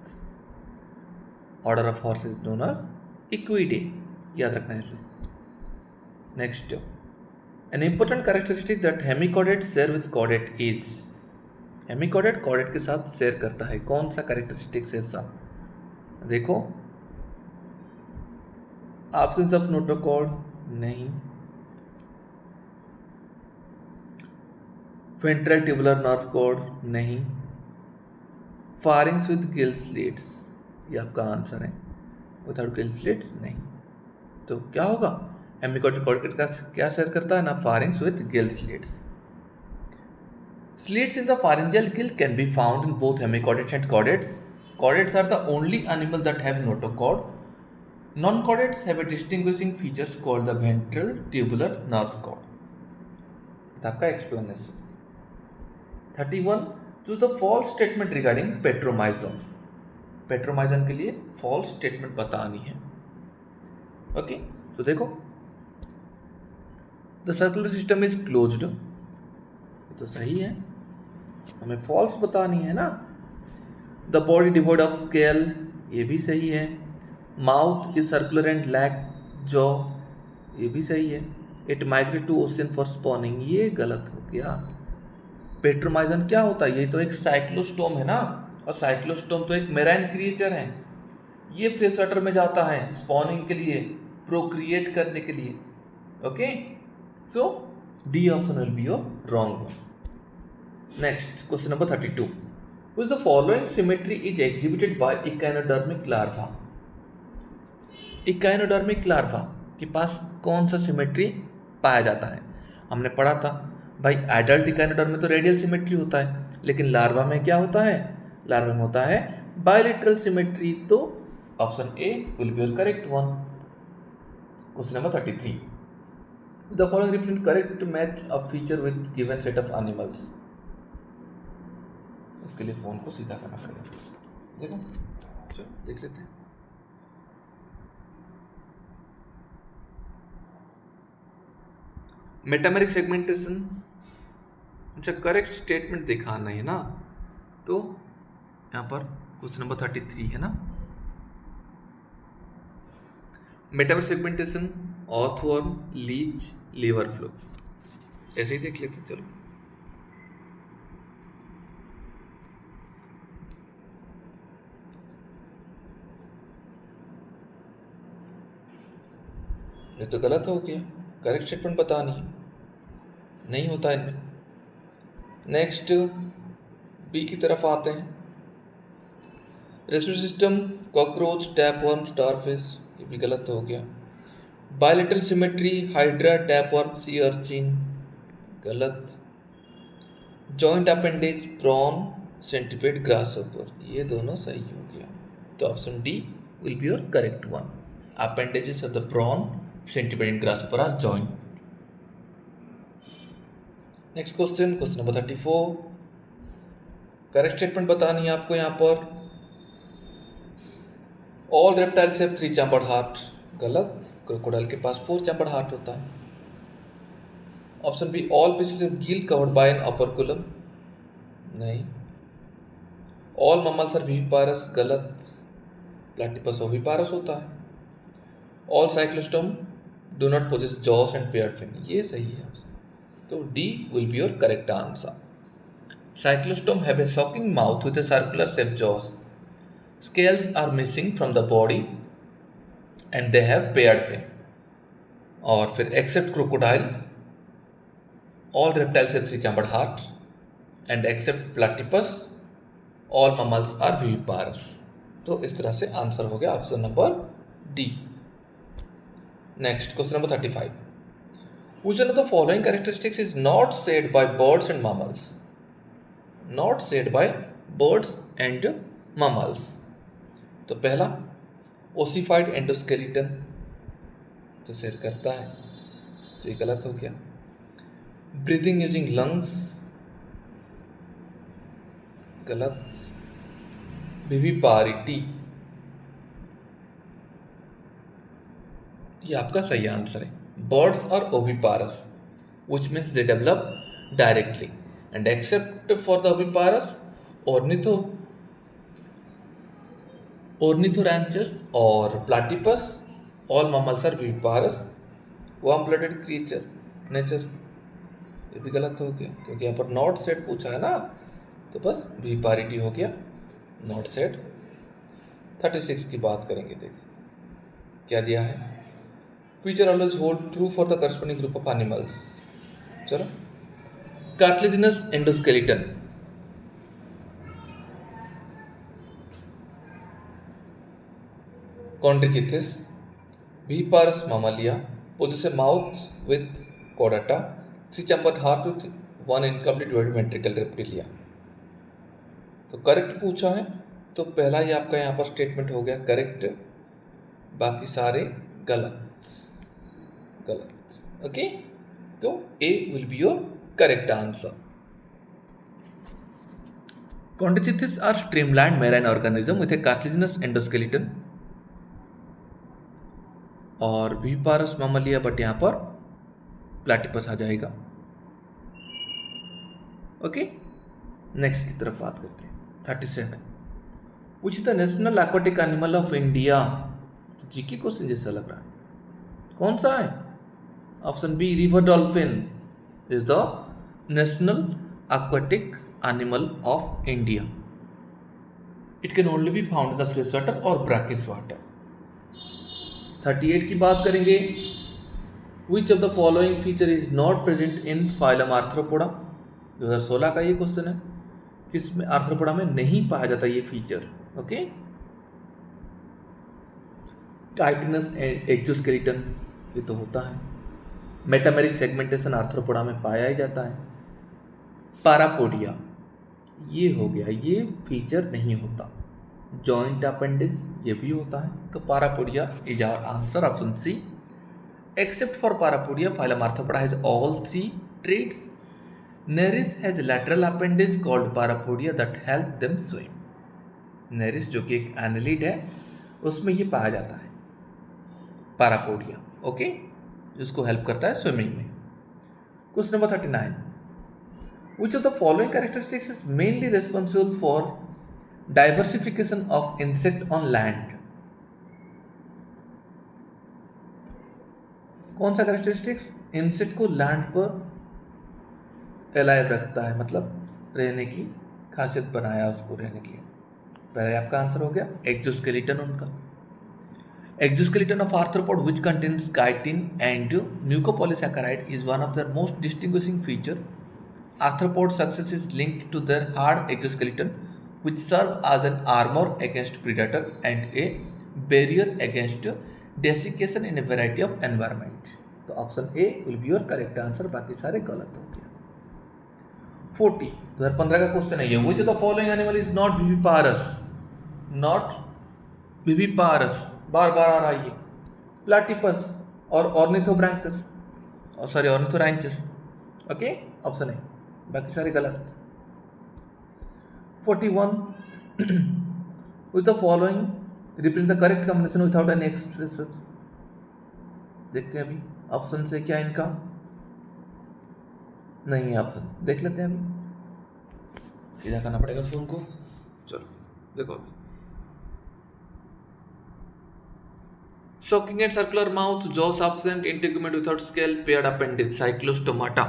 Order of horse is known as Equidae. याद रखना है इसे. Next, an important characteristic that hemichordates share with chordate is. Hemichordate chordate के साथ शेयर करता है. कौन सा characteristic है ऐसा? देखो, absence of notochord नहीं, ventral tubular nerve cord नहीं, pharynx with gill slits, ये आपका आंसर है. विदाउट गिल स्लिट्स नहीं. तो क्या होगा? हेमिकोटिक कॉर्डेट का क्या शेयर करता है ना? Pharynx with gill slits. Slits in the pharyngeal gill can be found in both hemichordates and chordates. Chordates are the only animal that have notochord. Non-chordates have a distinguishing features called the ventral tubular nerve cord. आपका explanation. 31. Choose the false statement regarding petromyzon. Petromyzon के लिए false statement बतानी है. Okay, तो देखो, the circular system is closed, तो सही है, हमें फॉल्स बतानी है ना. The body devoid of scale, ये भी सही है. Mouth is circular and lack jaw, ये भी सही है. It migrate to ocean for spawning, ये गलत हो गया. पेट्रोमाइजन क्या होता है? ये तो एक साइक्लोस्टोम है ना, और साइक्लोस्टोम तो एक मेराइन क्रिएचर है. ये फ्रेश वाटर में जाता है स्पॉनिंग के लिए, प्रोक्रिएट करने के लिए. Okay, so D option will be your wrong one. Next, question number 32. Which the following symmetry is exhibited by echinodermic larva? Echinodermic larva के पास कौन सा सिमेट्री पाया जाता है? हमने पढ़ा था भाई, एडल्ट इकाइनोडर्म में तो रेडियल सिमेट्री होता है, लेकिन लार्वा में क्या होता है? लार्वा में होता है बायलेटरल सिमेट्री. तो option A will be your correct one. Question number 33. The following represent correct match of feature with given set of animals. इसके लिए फोन को सीधा करना पड़ेगा. देखो, चलो देख लेते हैं. मेटामेरिक सेगमेंटेशन, अच्छा करेक्ट स्टेटमेंट दिखाना है ना, तो यहाँ पर क्वेश्चन नंबर 33 है ना. Metameric segmentation, earthworm, leech, liver fluke, ऐसे ही देख लेते हैं. चलो, ये तो गलत हो गया. करेक्ट स्टेटमेंट बतानी है, नहीं होता है इनमें. नेक्स्ट, बी की तरफ आते हैं. Respiratory system, cockroach, tapeworm, starfish, ये भी गलत हो गया. Bilateral symmetry, hydra, tapeworm, sea urchin, गलत. Joint appendage, prawn, centipede, grasshopper, ये दोनों सही हो गया. तो option D will be your correct one. Appendages of the prawn, centipede and grasshopper are joined. Next question, question number 34. Correct statement बतानी है आपको यहाँ पर. All reptiles have 3 chambered heart. गलत. क्रोकोडाइल के पास 4 chambered heart होता है. Option B, all pieces of gill covered by an operculum. नहीं. All mammals are viviparous. गलत. Platypus oviparous होता है. All cyclostome do not possess jaws and paired fin, ये सही है आपसे. तो D will be your correct answer. Cyclostome have a sucking mouth with a circular shaped jaws. Scales are missing from the body and they have paired fin. और फिर except crocodile, all reptiles have 3 chambered heart, and except platypus, all mammals are viviparous. तो इस तरह से answer हो गया option number D. Next question number 35, which one of the following characteristics is not said by birds and mammals? Not said by birds and mammals। तो पहला ossified endoskeleton तो share करता है, तो ये गलत हो गया। ब्रीदिंग यूजिंग लंग्स, गलत। विविपारिटी, ये आपका सही आंसर है। Birds are oviparous which means they develop directly, and except for the oviparous, ornithorhynchus और platypus, all mammals are viviparous, warm blooded creature nature। ये भी गलत हो गया क्योंकि यहाँ पर नॉट सेट पूछा है ना, तो बस विविपारिटी हो गया, नॉट सेट। 36 की बात करेंगे, देखिए क्या दिया है। Feature always hold true for the corresponding group of animals. चलो, cartilaginous endoskeleton, Chondrichthyes, viviparous mammalia, possess a mouth with chordata, 3-chambered heart with 1 incomplete divided ventricle reptilia। तो करेक्ट पूछा है, तो पहला ही आपका यहाँ पर स्टेटमेंट हो गया करेक्ट, बाकी सारे गलत गलत। ओके, तो A will be your correct answer. Chondrichthyes are streamlined marine organism with a cartilaginous endoskeleton, और विविपारस मामलिया, बट यहाँ पर प्लैटिपस आ जाएगा। ओके, नेक्स्ट की तरफ बात करते हैं। 37, which is the national aquatic animal of India. GK question जैसा लग रहा है, कौन सा है? Option B, river dolphin is the national aquatic animal of India. It can only be found in the fresh water और ब्रैकिश वाटर। 38 की बात करेंगे। Which of the following feature is not present in phylum arthropoda. 2016 का ये question है, किसमें arthropoda में नहीं पाया जाता ये फीचर। ओके, काइटिनस एक्सोस्केलेटन, ये तो होता है। मेटामेरिक सेगमेंटेशन आर्थ्रोपोडा में पाया ही जाता है। पैरापोडिया, ये हो गया, ये फीचर नहीं होता। जॉइंट अपेंडिज, ये भी होता है। तो parapodia is our answer, option C. Except for parapodia, phylum arthropoda has all 3 traits. Nereis has lateral appendage called parapodia that help them swim. Nereis जो कि एक एनालिड है, उसमें ये पाया जाता है पैरापोडिया। ओके, जिसको हेल्प करता है स्विमिंग में। Question number 39, which of the following characteristics is mainly responsible for diversification of insect on land? कौन सा कैरेक्टरिस्टिक्स इंसेक्ट को लैंड पर अलाइव रखता है, मतलब रहने की खासियत बनाया उसको रहने के लिए? पहले आपका आंसर हो गया एक्सोस्केलेटन उनका। Exoskeleton of arthropod which contains chitin and mucopolysaccharide is one of their most distinguishing feature. Arthropod success is linked to their hard exoskeleton which serve as an armor against predator and a barrier against desiccation in a variety of environment. तो option A will be your correct answer, बाकी सारे गलत हो गया। 40, 2015 का question है ये, which of the following animal is not viviparous? Not viviparous, बार बार आ रहा है ये। प्लाटिपस और ऑर्निथोब्रैंकस, और सॉरी ऑर्निथोराइंचस। ओके, ऑप्शन ए, बाकी सारे गलत। 41, with the following represent the correct combination without any express। देखते हैं अभी ऑप्शन से क्या इनका नहीं है ऑप्शन, देख लेते हैं अभी। सीधा करना पड़ेगा फोन को। चलो देखो अभी। Shocking and circular mouth, jaws absent, integument without scale, paired appendage, cyclostomata।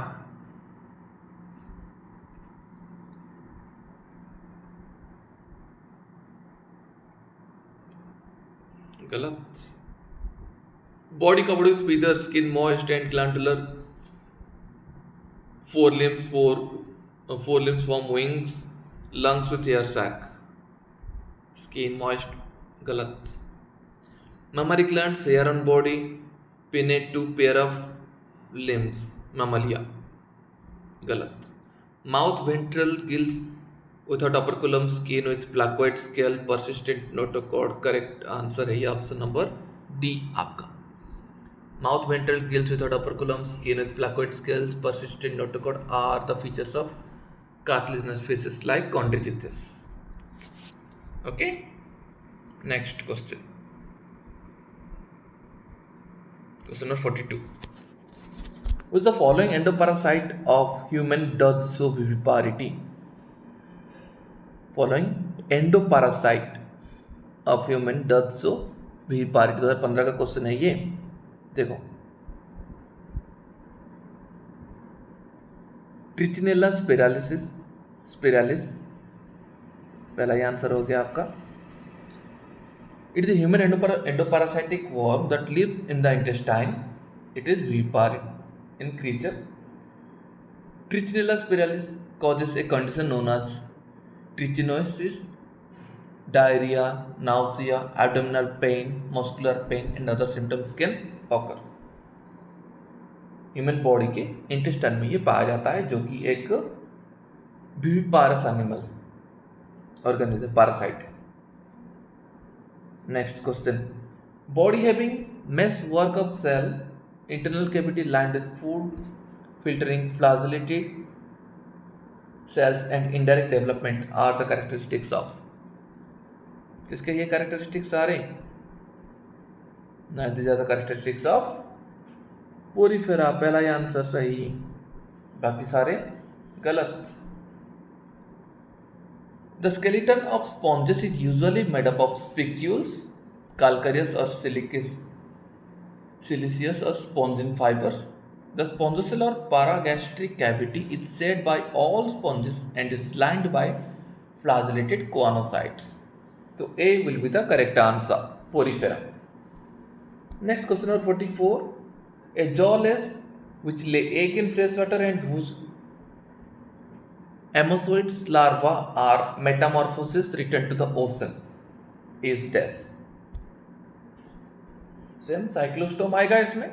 गलत। Body covered with feather, skin moist and glandular, four limbs form wings, lungs with hair sac। Skin moist, गलत. Mammary glands, hair on body, pinnate to pair of limbs, mammalia, गलत. Mouth, ventral gills without operculum, skin with placoid scale, persistent notochord. Correct answer है ये option number D आपका. Mouth, ventral gills without operculum, skin with placoid scales, persistent notochord are the features of cartilaginous fishes like chondrichthyes. Okay, next question. Question number 42. Which the following endoparasite of human does show viviparity? Following endoparasite of human does show viviparity. 2015 का question है ये. देखो, ट्रिचिनेला स्पिरालिस पहला ही answer हो गया आपका. It is a human endoparasitic worm that lives in the intestine. It is viviparous in creature. Trichinella spiralis causes a condition known as trichinosis, diarrhea, nausea, abdominal pain, muscular pain, and other symptoms can occur. Human body के intestine में ये पाया जाता है, जो कि एक विविपारस animal organism parasite है. Next question. Body having mesh work of cell, internal cavity lined with food, filtering, flagellated cells and indirect development are the characteristics of. किसके ये characteristics आ रहे? These are the characteristics of Porifera. पहला ही answer सही, बाकी सारे गलत. The skeleton of sponges is usually made up of spicules, calcareous or siliceous or spongin fibers. The spongocell or paragastric cavity is shaded by all sponges and is lined by flagellated choanocytes. So A will be the correct answer, porifera. Next question number 44. A jawless which lay egg in fresh water and whose Ammosoids larvae are metamorphosis returned to the ocean is dash. Same cyclostome आएगा इसमें.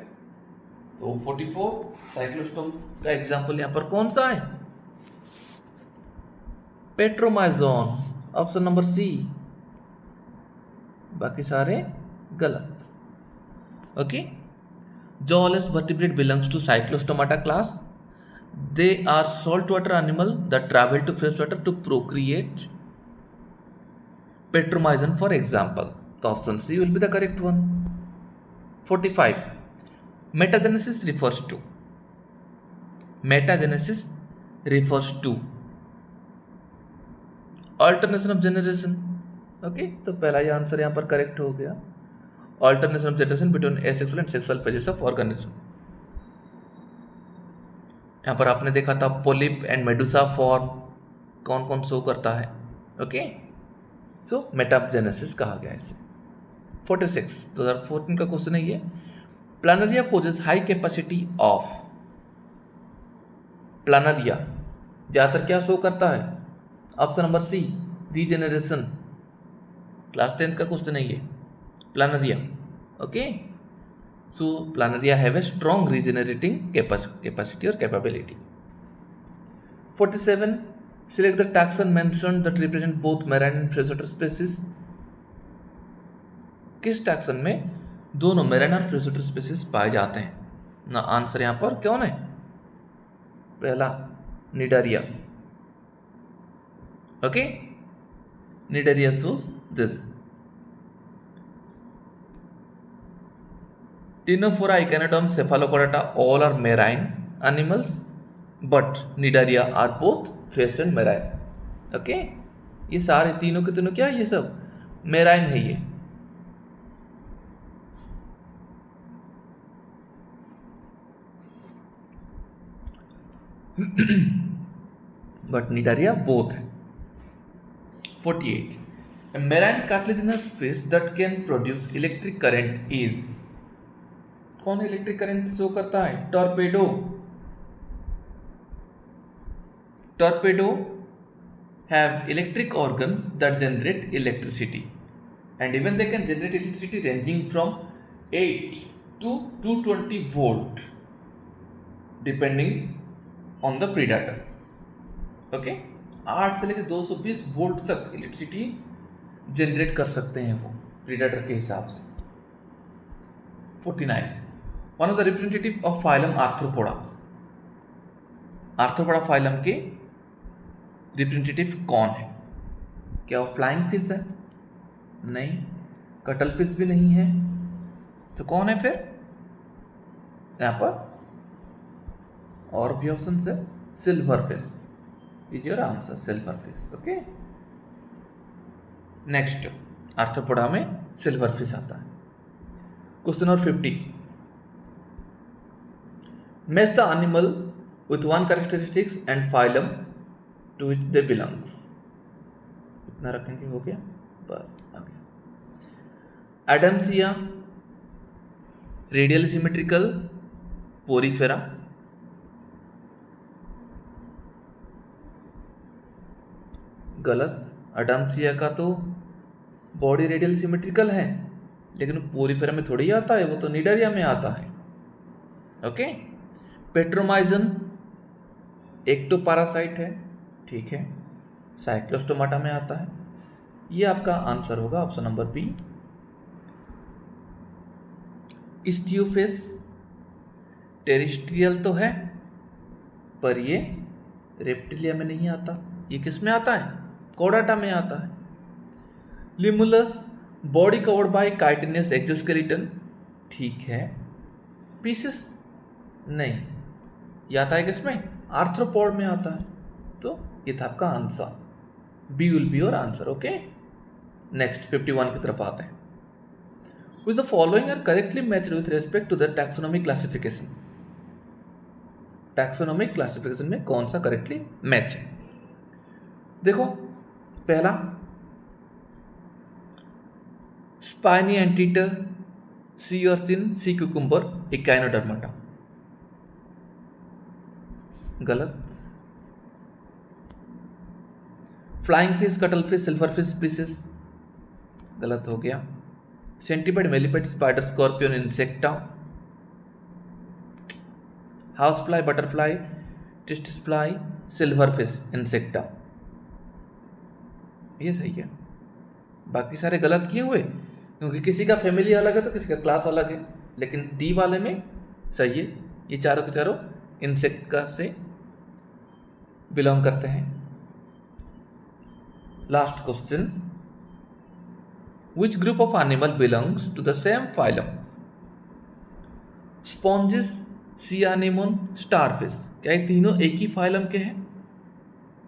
तो 44 cyclostome का example यहां पर कौन सा है? Petromyzon, option number C. बाकी सारे गलत. Okay. Jawless vertebrate belongs to cyclostomata class. They are saltwater animal that travel to freshwater to procreate. Petromyzon, for example. The option C will be the correct one. 45. Metagenesis refers to. Metagenesis refers to alternation of generation. Okay, तो पहला ही answer यहाँ पर correct हो गया. Alternation of generation between asexual and sexual phases of organism. यहाँ पर आपने देखा था पोलिप एंड मेडुसा फॉर्म कौन कौन शो करता है. ओके, सो मेटाजेनेसिस कहा गया इसे. 46 2014 का क्वेश्चन है ये. Planaria possess high capacity of. Planaria ज्यादातर क्या शो करता है? Option number C, regeneration. Class 10th का क्वेश्चन है ये, Planaria. Okay, so planaria have a strong regenerating capacity or capability. 47. Select the taxon mentioned that represent both marine and freshwater species. किस taxon में दोनों marine और freshwater species पाए जाते हैं ना? आंसर यहां पर कौन है? पहला Cnidaria. Okay, Cnidaria shows this. Ctenophora, Echinoderm, Cephalochordata, all are marine animals, but Cnidaria are both fresh and marine. Okay, ये सारे तीनों के तीनों क्या, ये सब marine है ये. but Cnidaria both है. 48. A marine cartilaginous fish that can produce electric current is. कौन इलेक्ट्रिक करंट शो करता है? Torpedo. Torpedo have electric organ that generate electricity, and even they can generate electricity ranging from 8 to 220 volt depending on the predator. Okay 8 से लेकर 220 volt तक electricity generate कर सकते हैं वो प्रीडेटर के हिसाब से। 49 one of the representative of phylum arthropoda. Arthropoda phylum के रिप्रेजेंटेटिव कौन है? क्या वो फ्लाइंग फिश है? नहीं। कटल फिश भी नहीं है, तो कौन है फिर? यहां पर और भी ऑप्शन है, silver fish is your answer, silver fish. Okay next, arthropoda में सिल्वर फिश आता है। Question number 50, match the animal with one characteristics and phylum to which they belongs। इतना रखेंगे, हो गया, बस आ गया। Adamsia, radial symmetrical, Porifera. गलत। एडम्सिया का तो बॉडी रेडियल सिमेट्रिकल है, लेकिन पोरीफेरा में थोड़ी आता है, वो तो निडरिया में आता है। ओके पेट्रोमाइजन एक्टोपारासाइट है, ठीक है, साइक्लोस्टोमाटा में आता है। ये आपका आंसर होगा ऑप्शन नंबर बी। इस्टियोफेस टेरिस्ट्रियल तो है, पर ये रेप्टिलिया में नहीं आता। ये किस में आता है? कोडाटा में आता है। Limulus body covered by chitinous exoskeleton, ठीक है। पीसेस नहीं, ये आता है किसमें? आर्थ्रोपोड में आता है। तो ये था आपका answer, B will be your answer. Okay next 51 की तरफ आते हैं। Which the following are correctly matched with respect to the taxonomic classification. Taxonomic classification में कौन सा करेक्टली मैच है? देखो पहला spiny anteater, sea urchin, sea cucumber, Echinodermata. गलत। Flying fish, cuttle fish, silver fish species, गलत हो गया। Centipede, millipede, spider, scorpion, Insecta. House fly, butterfly, tsetse fly, silver fish, insecta. ये सही है, बाकी सारे गलत किए हुए, क्योंकि किसी का फैमिली अलग है तो किसी का क्लास अलग है, लेकिन डी वाले में सही है। ये चारों के चारों इंसेक्ट का से बिलोंग करते हैं। Last question, which group of animal belongs to the same phylum? Sponges, sea anemone, starfish. क्या ये तीनों एक ही फाइलम के हैं?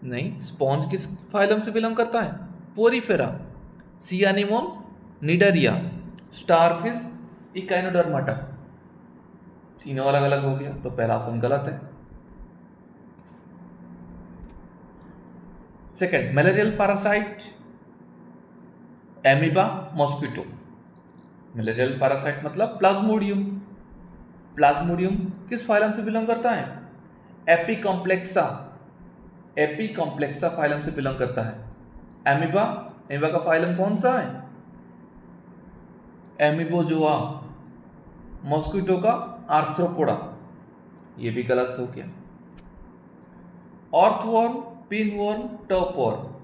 नहीं। स्पॉन्ज किस फाइलम से बिलोंग करता है? Porifera. Sea anemone Cnidaria, starfish Echinodermata. तीनों अलग अलग हो गया, तो पहला ऑप्शन गलत है। Second, malarial parasite, amoeba, mosquito. Malarial parasite मतलब प्लाज्मोडियम। प्लाज्मोडियम किस फाइलम से बिलोंग करता है? एपिकॉम्प्लेक्सा। एपिकॉम्प्लेक्सा फाइलम से बिलोंग करता है। एमीबा, एमीबा का फाइलम कौन सा है? एमीबोजोआ। मॉस्किटो का आर्थ्रोपोडा। ये भी गलत हो गया। Earthworm, pinworm, tapeworm.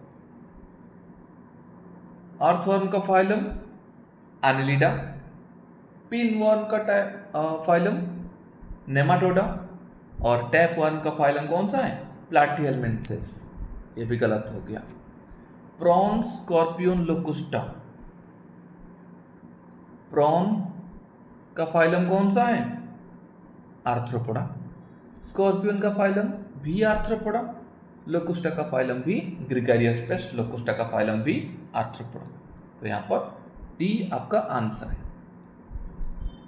अर्थवर्म का फाइलम एनिलिडा, पिनवर्म का फाइलम नेमाटोडा, और टैपवर्म का फाइलम कौन सा है? प्लाटिहेलमिन्थेस। ये भी गलत हो गया। Prawn, scorpion, Locusta. प्रॉन का फाइलम कौन सा है? आर्थ्रोपोडा। स्कॉर्पियन का फाइलम भी आर्थ्रोपोडा। लोकुस्टा का फाइलम भी ग्रिगारियस पेस्ट। लोकुस्टा का फाइलम भी आर्थ्रोपोडा। तो यहाँ पर डी आपका आंसर है।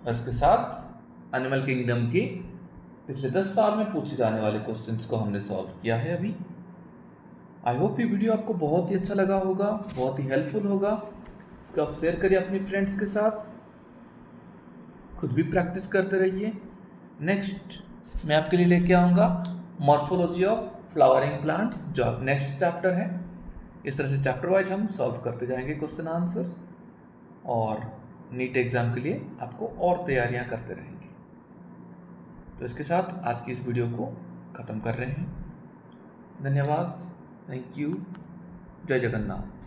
और इसके साथ एनिमल किंगडम की पिछले 10 साल में पूछे जाने वाले क्वेश्चंस को हमने सॉल्व किया है अभी। आई होप ये वीडियो आपको बहुत ही अच्छा लगा होगा, बहुत ही हेल्पफुल होगा। इसको आप शेयर करिए अपने फ्रेंड्स के साथ, खुद भी प्रैक्टिस करते रहिए। नेक्स्ट मैं आपके लिए लेके आऊँगा मॉर्फोलॉजी ऑफ फ्लावरिंग प्लांट्स, जो नेक्स्ट चैप्टर है। इस तरह से चैप्टर वाइज हम सॉल्व करते जाएंगे क्वेश्चन आंसर्स, और नीट एग्ज़ाम के लिए आपको और तैयारियां करते रहेंगे। तो इसके साथ आज की इस वीडियो को ख़त्म कर रहे हैं। धन्यवाद, थैंक यू, जय जगन्नाथ।